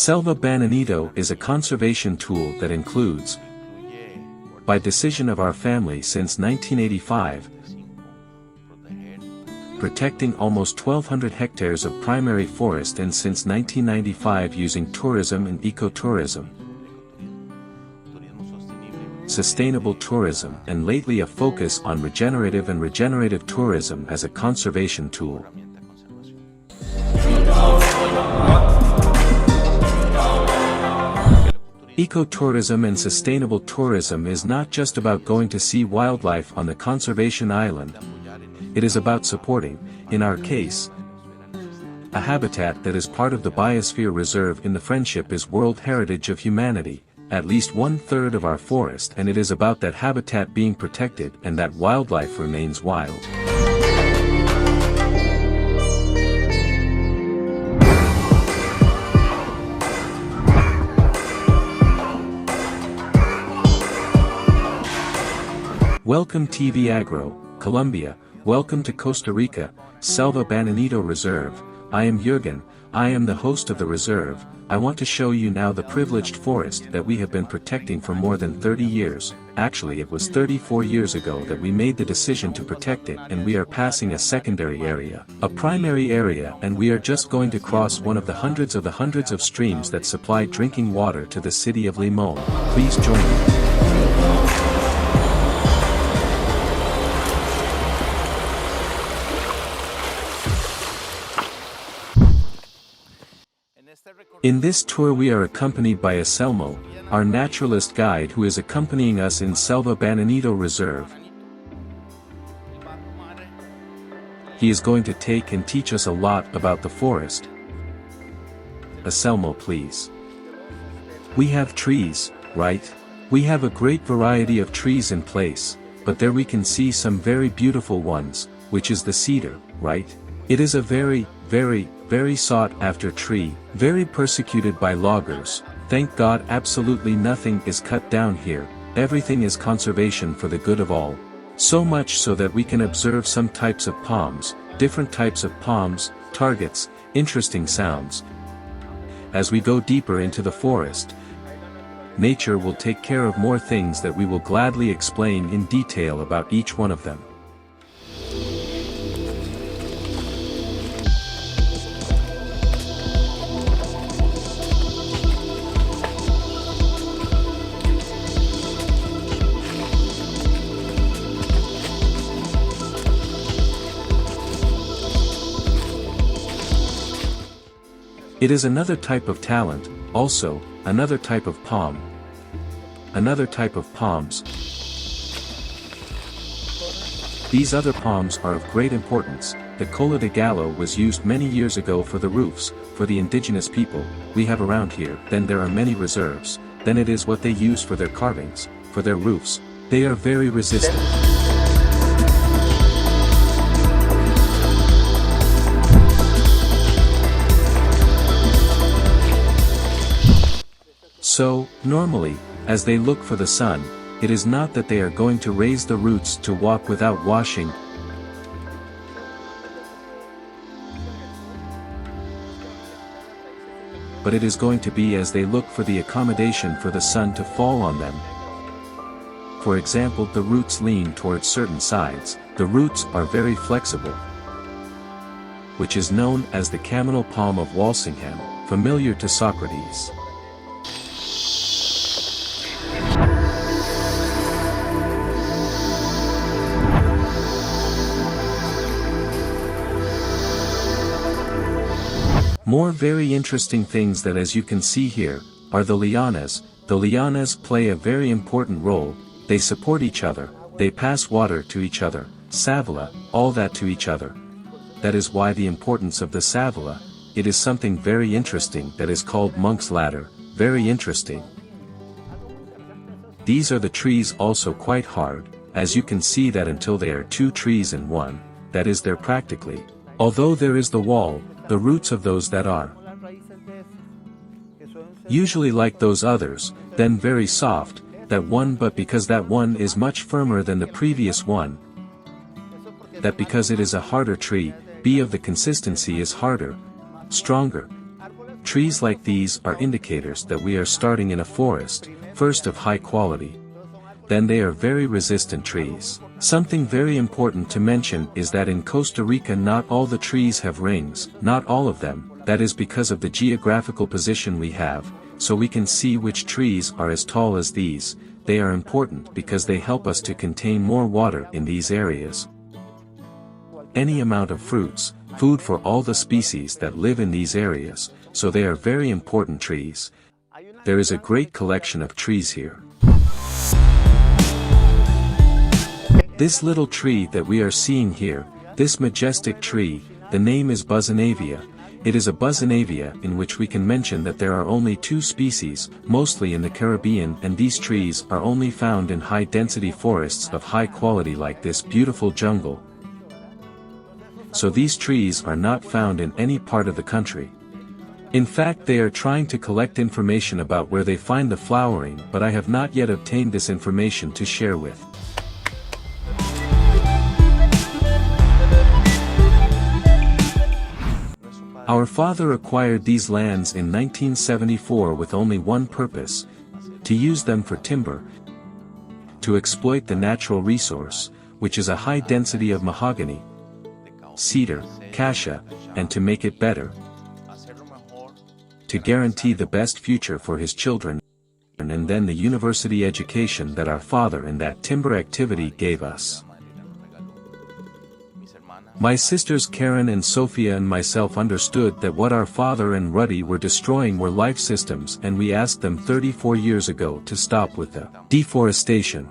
Selva Bananito is a conservation tool that includes, by decision of our family since 1985, protecting almost 1,200 hectares of primary forest and since 1995 using tourism and ecotourism, sustainable tourism and lately a focus on regenerative tourism as a conservation tool. Ecotourism and sustainable tourism is not just about going to see wildlife on the conservation island. It is about supporting, in our case, a habitat that is part of the biosphere reserve in the Friendship is World Heritage of Humanity, at least 1/3 of our forest, and it is about that habitat being protected and that wildlife remains wild. Welcome TV Agro, Colombia, welcome to Costa Rica, Selva Bananito Reserve. I am Jürgen, I am the host of the reserve. I want to show you now the privileged forest that we have been protecting for more than 30 years. Actually it was 34 years ago that we made the decision to protect it, and we are passing a secondary area, a primary area, and we are just going to cross one of the hundreds of streams that supply drinking water to the city of Limón. Please join me. In this tour we are accompanied by Selmo, our naturalist guide who is accompanying us in Selva Bananito Reserve. He is going to take and teach us a lot about the forest. Selmo, please. We have trees, right? We have a great variety of trees in place, but there we can see some very beautiful ones, which is the cedar, right? It is a very sought after tree, very persecuted by loggers. Thank God absolutely nothing is cut down here, everything is conservation for the good of all. So much so that we can observe some types of palms, different types of palms, targets, interesting sounds. As we go deeper into the forest, nature will take care of more things that we will gladly explain in detail about each one of them. It is another type of talent, also, another type of palm. Another type of palms. These other palms are of great importance. The cola de gallo was used many years ago for the roofs, for the indigenous people we have around here. Then there are many reserves. Then it is what they use for their carvings, for their roofs. They are very resistant. So, normally, as they look for the sun, it is not that they are going to raise the roots to walk without washing, but it is going to be as they look for the accommodation for the sun to fall on them. For example, the roots lean towards certain sides. The roots are very flexible, which is known as the camel palm of Walsingham, familiar to Socrates. More very interesting things that, as you can see here, are the lianas. The lianas play a very important role. They support each other, they pass water to each other, savila, all that to each other. That is why the importance of the savila. It is something very interesting that is called monk's ladder, very interesting. These are the trees, also quite hard, as you can see that until they are two trees in one, that is there practically. Although there is the wall, the roots of those that are usually like those others, then very soft, that one, but because that one is much firmer than the previous one, that because it is a harder tree, B of the consistency is harder, stronger. Trees like these are indicators that we are starting in a forest, first of high quality. Then they are very resistant trees. Something very important to mention is that in Costa Rica not all the trees have rings, not all of them, that is because of the geographical position we have, so we can see which trees are as tall as these. They are important because they help us to contain more water in these areas. Any amount of fruits, food for all the species that live in these areas, so they are very important trees. There is a great collection of trees here. This little tree that we are seeing here, this majestic tree, the name is Buzzanavia. It is a Buzzanavia in which we can mention that there are only 2 species, mostly in the Caribbean, and these trees are only found in high-density forests of high quality like this beautiful jungle. So these trees are not found in any part of the country. In fact, they are trying to collect information about where they find the flowering, but I have not yet obtained this information to share with. Our father acquired these lands in 1974 with only one purpose: to use them for timber, to exploit the natural resource, which is a high density of mahogany, cedar, acacia, and to make it better, to guarantee the best future for his children, and then the university education that our father in that timber activity gave us. My sisters Karen and Sophia and myself understood that what our father and Ruddy were destroying were life systems, and we asked them 34 years ago to stop with the deforestation.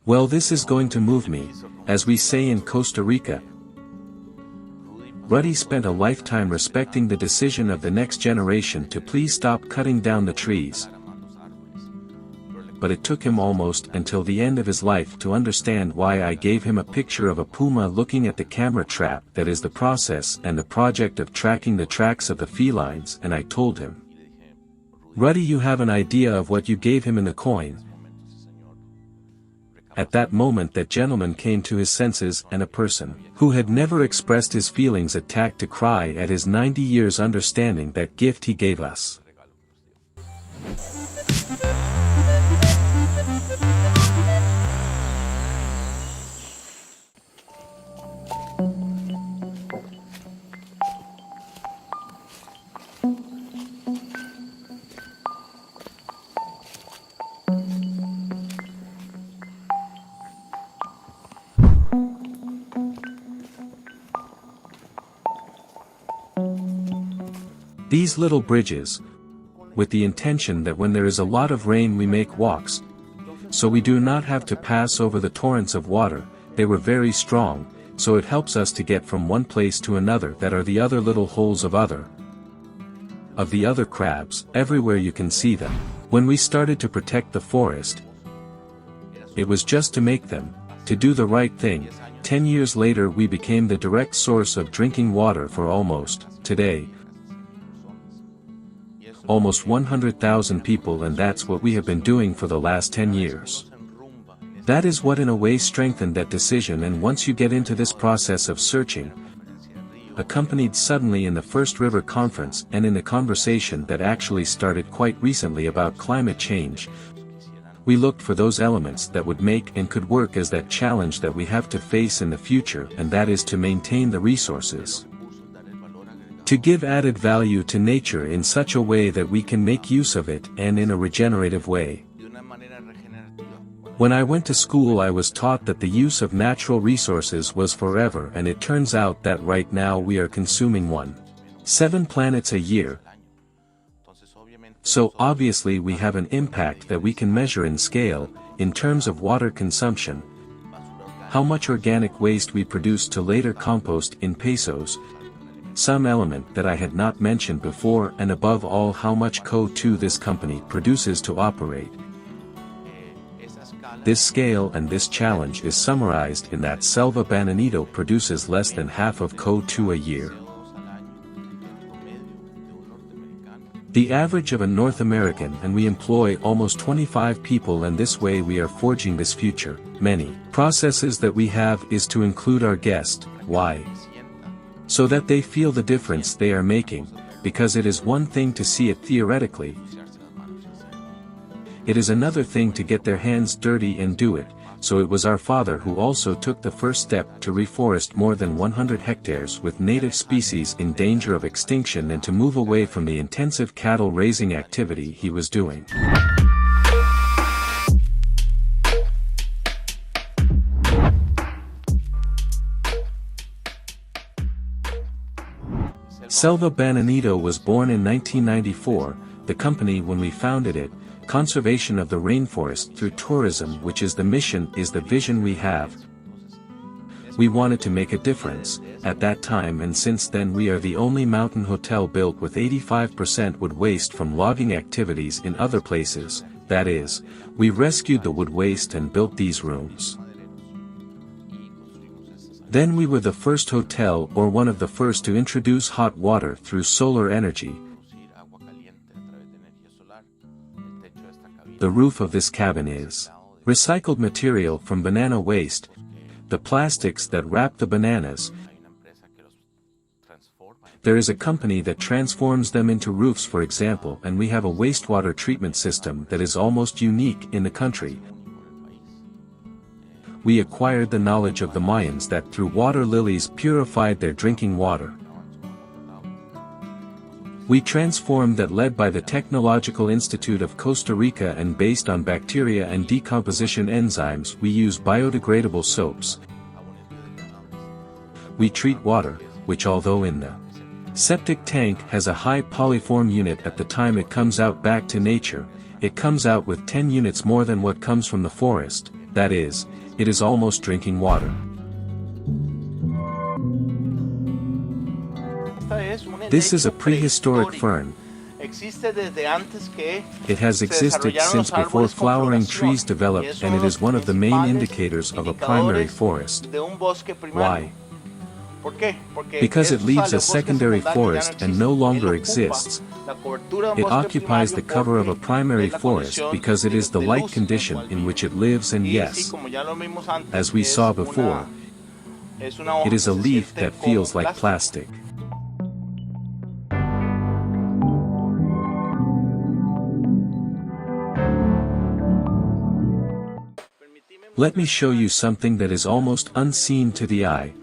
Well, this is going to move me, as we say in Costa Rica. Ruddy spent a lifetime respecting the decision of the next generation to please stop cutting down the trees. But it took him almost until the end of his life to understand why I gave him a picture of a puma looking at the camera trap that is the process and the project of tracking the tracks of the felines, and I told him, "Ruddy, you have an idea of what you gave him in the coin." At that moment that gentleman came to his senses, and a person who had never expressed his feelings attacked to cry at his 90 years understanding that gift he gave us. These little bridges, with the intention that when there is a lot of rain we make walks, so we do not have to pass over the torrents of water. They were very strong, so it helps us to get from one place to another. That are the other little holes of the other crabs, everywhere you can see them. When we started to protect the forest, it was just to make them, to do the right thing. 10 years later we became the direct source of drinking water for today, almost 100,000 people, and that's what we have been doing for the last 10 years. That is what in a way strengthened that decision, and once you get into this process of searching, accompanied suddenly in the First River Conference and in the conversation that actually started quite recently about climate change, we looked for those elements that would make and could work as that challenge that we have to face in the future, and that is to maintain the resources. To give added value to nature in such a way that we can make use of it, and in a regenerative way. When I went to school I was taught that the use of natural resources was forever, and it turns out that right now we are consuming 1.7 planets a year. So obviously we have an impact that we can measure in scale, in terms of water consumption, how much organic waste we produce to later compost in pesos, some element that I had not mentioned before, and above all how much CO2 this company produces to operate. This scale and this challenge is summarized in that Selva Bananito produces less than half of CO2 a year. The average of a North American, and we employ almost 25 people, and this way we are forging this future. Many processes that we have is to include our guest, Why? So that they feel the difference they are making, because it is one thing to see it theoretically. It is another thing to get their hands dirty and do it. So it was our father who also took the first step to reforest more than 100 hectares with native species in danger of extinction and to move away from the intensive cattle raising activity he was doing. Selva Bananito was born in 1994, the company when we founded it, conservation of the rainforest through tourism, which is the mission, is the vision we have. We wanted to make a difference, at that time, and since then we are the only mountain hotel built with 85% wood waste from logging activities in other places. That is, we rescued the wood waste and built these rooms. Then we were the first hotel or one of the first to introduce hot water through solar energy. The roof of this cabin is recycled material from banana waste, the plastics that wrap the bananas. There is a company that transforms them into roofs, for example, and we have a wastewater treatment system that is almost unique in the country. We acquired the knowledge of the Mayans that through water lilies purified their drinking water. We transformed that led by the Technological Institute of Costa Rica and based on bacteria and decomposition enzymes. We use biodegradable soaps. We treat water, which although in the septic tank has a high polyform unit at the time it comes out back to nature, it comes out with 10 units more than what comes from the forest. That is, it is almost drinking water. This is a prehistoric fern. It has existed since before flowering trees developed, and it is one of the main indicators of a primary forest. Why? Because it leaves a secondary forest and no longer exists. It occupies the cover of a primary forest because it is the light condition in which it lives, and yes, as we saw before, it is a leaf that feels like plastic. Let me show you something that is almost unseen to the eye.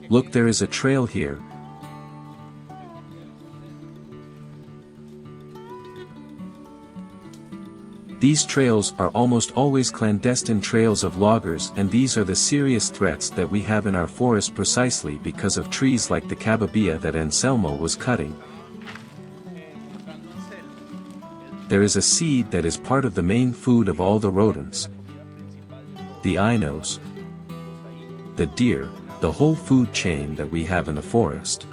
Look, there is a trail here. These trails are almost always clandestine trails of loggers, and these are the serious threats that we have in our forest precisely because of trees like the cababia that Anselmo was cutting. There is a seed that is part of the main food of all the rodents. The inos, the deer, the whole food chain that we have in the forest.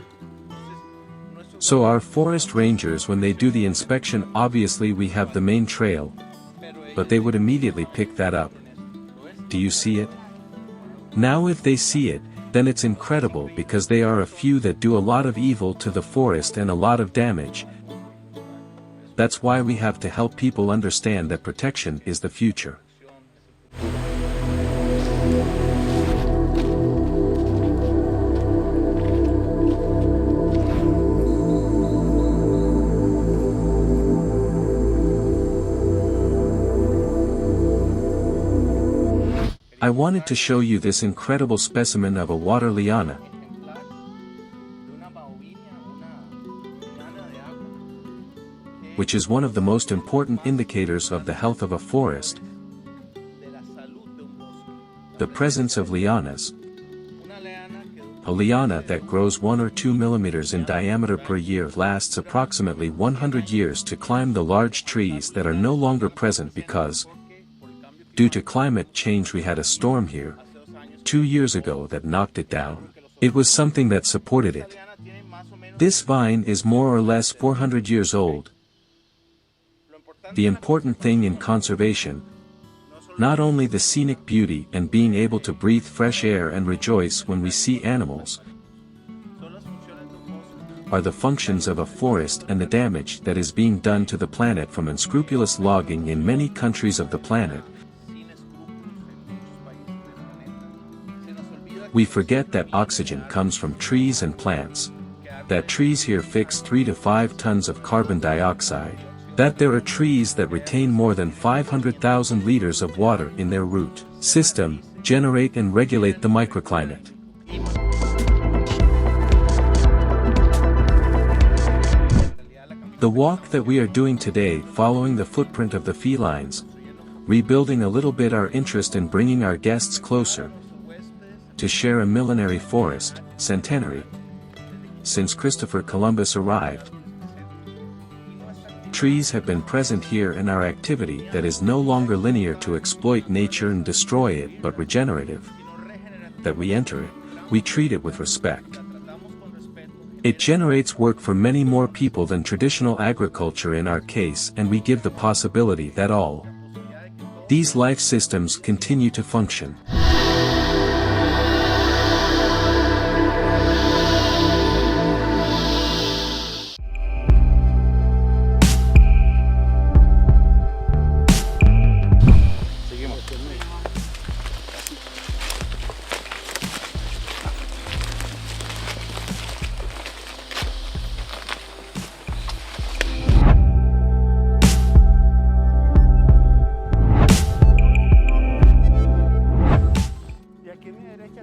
So our forest rangers, when they do the inspection, obviously we have the main trail, but they would immediately pick that up. Do you see it? Now if they see it, then it's incredible because they are a few that do a lot of evil to the forest and a lot of damage. That's why we have to help people understand that protection is the future. I wanted to show you this incredible specimen of a water liana, which is one of the most important indicators of the health of a forest. The presence of lianas. A liana that grows 1 or 2 millimeters in diameter per year lasts approximately 100 years to climb the large trees that are no longer present because, due to climate change, we had a storm here 2 years ago that knocked it down. It was something that supported it. This vine is more or less 400 years old. The important thing in conservation, not only the scenic beauty and being able to breathe fresh air and rejoice when we see animals, are the functions of a forest and the damage that is being done to the planet from unscrupulous logging in many countries of the planet. We forget that oxygen comes from trees and plants. That trees here fix 3 to 5 tons of carbon dioxide. That there are trees that retain more than 500,000 liters of water in their root system, generate and regulate the microclimate. The walk that we are doing today, following the footprint of the felines, rebuilding a little bit our interest in bringing our guests closer to share a millenary forest, centenary, since Christopher Columbus arrived. Trees have been present here in our activity that is no longer linear to exploit nature and destroy it but regenerative. That we enter it, we treat it with respect. It generates work for many more people than traditional agriculture in our case, and we give the possibility that all these life systems continue to function.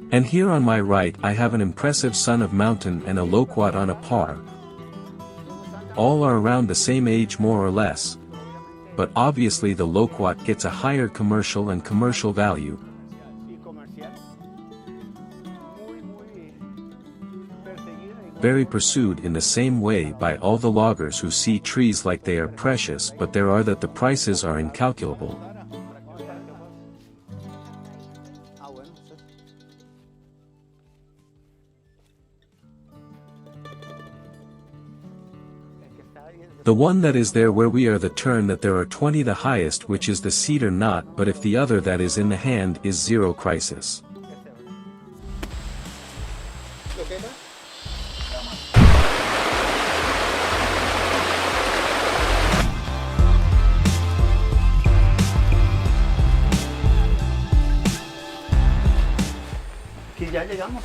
And here on my right I have an impressive son of mountain and a loquat on a par. All are around the same age more or less. But obviously the loquat gets a higher commercial and commercial value. Very pursued in the same way by all the loggers who see trees like they are precious, but there are that the prices are incalculable. The one that is there where we are the turn that there are 20 the highest, which is the cedar knot, but if the other that is in the hand is zero crisis.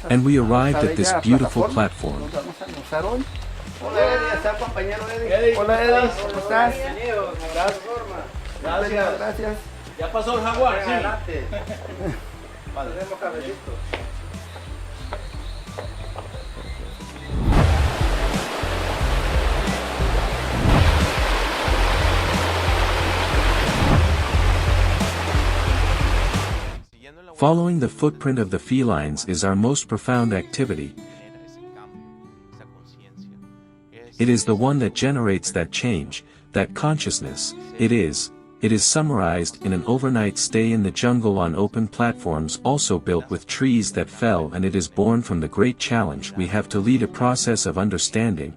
And we arrived at this beautiful platform. Hola Eddie, está el compañero Eddie. Hola Eddie, ¿cómo estás? Bienvenido, Gracias. Gracias. ¿Ya pasó el jaguar? Sí. Adelante. Vale, tenemos cabecito. Following the footprint of the felines is our most profound activity. It is the one that generates that change, that consciousness. It is summarized in an overnight stay in the jungle on open platforms also built with trees that fell, and it is born from the great challenge we have to lead a process of understanding,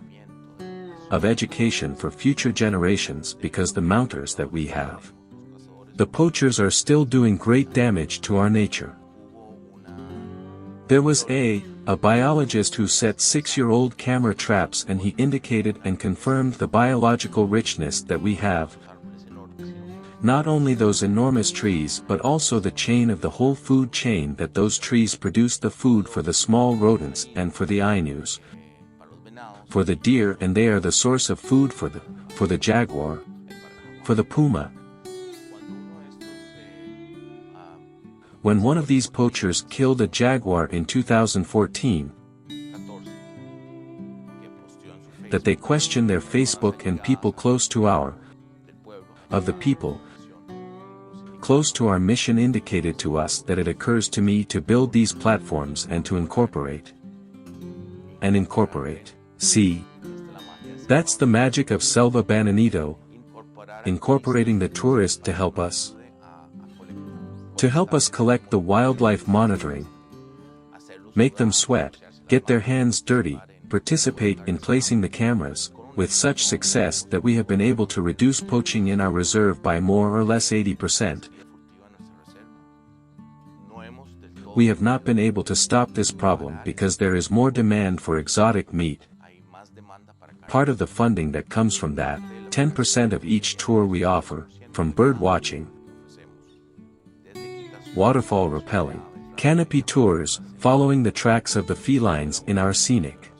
of education for future generations, because the mounters that we have, the poachers, are still doing great damage to our nature. There was a biologist who set 6-year-old camera traps, and he indicated and confirmed the biological richness that we have. Not only those enormous trees but also the chain of the whole food chain, that those trees produce the food for the small rodents and for the Ainus, for the deer, and they are the source of food for the jaguar, for the puma. When one of these poachers killed a jaguar in 2014, that they questioned their Facebook, and people close to of the people close to our mission indicated to us that it occurs to me to build these platforms and to incorporate. See, that's the magic of Selva Bananito, incorporating the tourist to help us collect the wildlife monitoring, make them sweat, get their hands dirty, participate in placing the cameras, with such success that we have been able to reduce poaching in our reserve by more or less 80%. We have not been able to stop this problem because there is more demand for exotic meat. Part of the funding that comes from that, 10% of each tour we offer, from bird watching, waterfall rappelling, Canopy tours, following the tracks of the felines in our scenic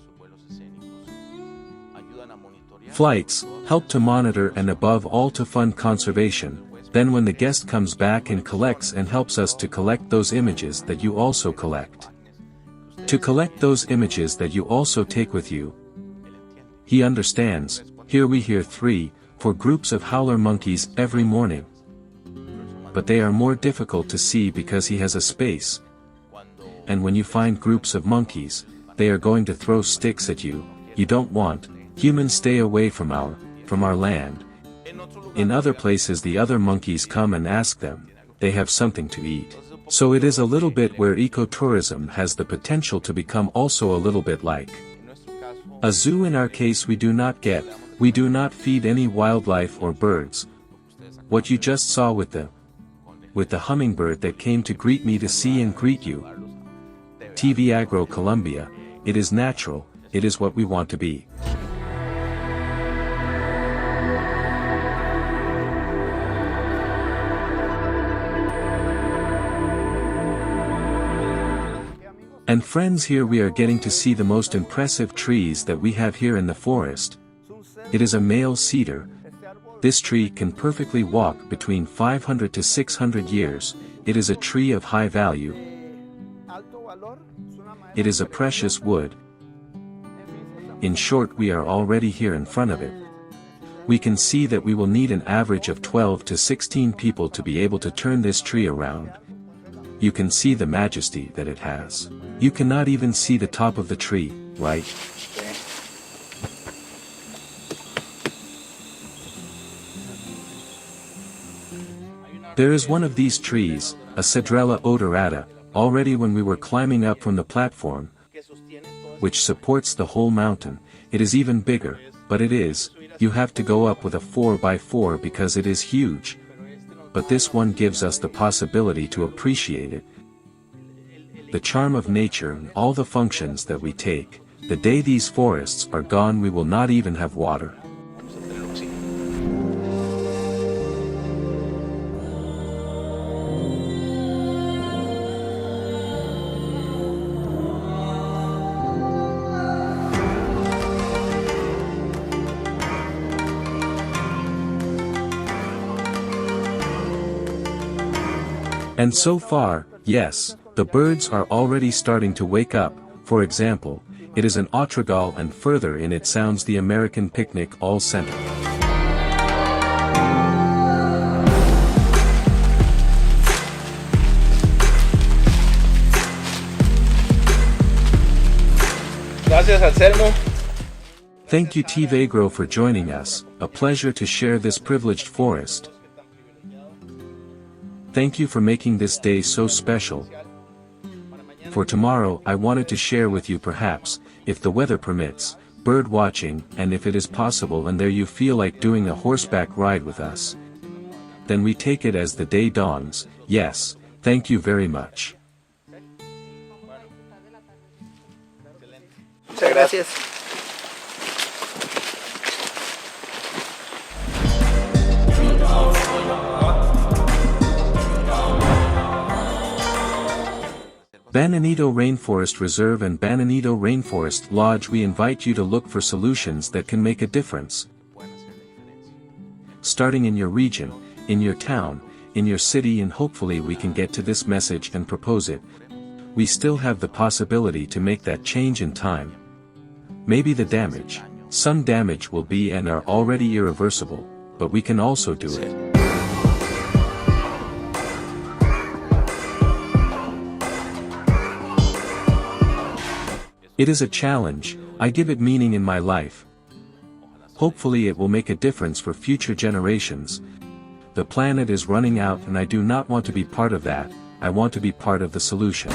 flights, help to monitor and above all to fund conservation. Then when the guest comes back and collects and helps us to collect those images that you also collect. To collect those images that you also take with you. He understands. Here we hear 3, 4 groups of howler monkeys every morning. But they are more difficult to see because he has a space. And when you find groups of monkeys, they are going to throw sticks at you. You don't want. Humans stay away from our land. In other places the other monkeys come and ask them. They have something to eat. So it is a little bit where ecotourism has the potential to become also a little bit like a zoo. In our case we do not feed any wildlife or birds. What you just saw with the hummingbird that came to greet me to see and greet you. TV Agro Colombia, it is natural, it is what we want to be. And friends, here we are getting to see the most impressive trees that we have here in the forest. It is a male cedar. This tree can perfectly walk between 500 to 600 years. It is a tree of high value. It is a precious wood. In short, we are already here in front of it. We can see that we will need an average of 12 to 16 people to be able to turn this tree around. You can see the majesty that it has. You cannot even see the top of the tree, right? There is one of these trees, a Cedrela odorata, already when we were climbing up from the platform, which supports the whole mountain. It is even bigger, but you have to go up with a 4x4 because it is huge. But this one gives us the possibility to appreciate it. The charm of nature and all the functions that we take. The day these forests are gone we will not even have water. And so far, yes, the birds are already starting to wake up. For example, it is an otragall and further in it sounds the American picnic all center. Gracias, Anselmo. Thank you TV Agro for joining us, a pleasure to share this privileged forest. Thank you for making this day so special. For tomorrow I wanted to share with you perhaps, if the weather permits, bird watching, and if it is possible and there you feel like doing a horseback ride with us. Then we take it as the day dawns. Yes, thank you very much. Muchas gracias. Bananito Rainforest Reserve and Bananito Rainforest Lodge, we invite you to look for solutions that can make a difference. Starting in your region, in your town, in your city, and hopefully we can get to this message and propose it. We still have the possibility to make that change in time. Maybe some damage will be and are already irreversible, but we can also do it. It is a challenge, I give it meaning in my life. Hopefully it will make a difference for future generations. The planet is running out and I do not want to be part of that, I want to be part of the solution.